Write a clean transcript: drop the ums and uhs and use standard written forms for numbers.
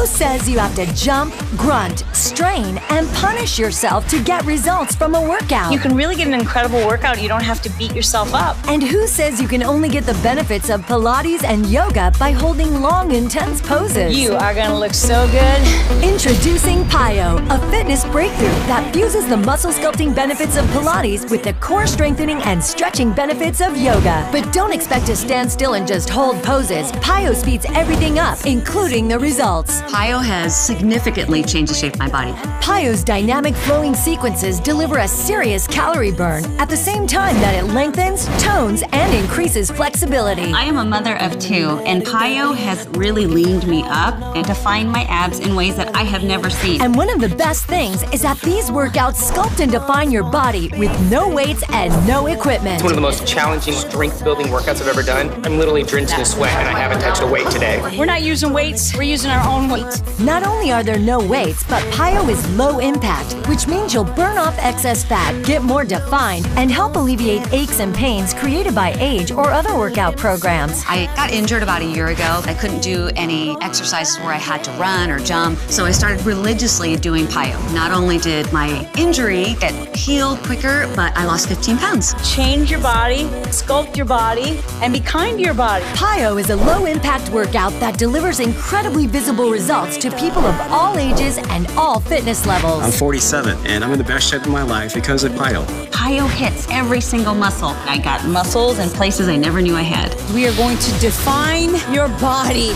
Who says you have to jump, grunt, strain, and punish yourself to get results from a workout? You can really get an incredible workout. You don't have to beat yourself up. And who says you can only get the benefits of Pilates and yoga by holding long, intense poses? You are gonna look so good. Introducing PiYo, a fitness breakthrough that fuses the muscle sculpting benefits of Pilates with the core strengthening and stretching benefits of yoga. But don't expect to stand still and just hold poses. PiYo speeds everything up, including the results. PiYo has significantly changed the shape of my body. PiYo's dynamic flowing sequences deliver a serious calorie burn at the same time that it lengthens, tones, and increases flexibility. I am a mother of 2, and PiYo has really leaned me up and defined my abs in ways that I have never seen. And one of the best things is that these workouts sculpt and define your body with no weights and no equipment. It's one of the most challenging strength-building workouts I've ever done. I'm literally drenched in sweat, and I haven't touched a weight today. We're not using weights, we're using our own weights. Not only are there no weights, but PiYo is low impact, which means you'll burn off excess fat, get more defined, and help alleviate aches and pains created by age or other workout programs. I got injured about a year ago. I couldn't do any exercises where I had to run or jump, so I started religiously doing PiYo. Not only did my injury get healed quicker, but I lost 15 pounds. Change your body, sculpt your body, and be kind to your body. PiYo is a low-impact workout that delivers incredibly visible results to people of all ages and all fitness levels. I'm 47, and I'm in the best shape of my life because of PiYo. PiYo hits every single muscle. I got muscles in places I never knew I had. We are going to define your body.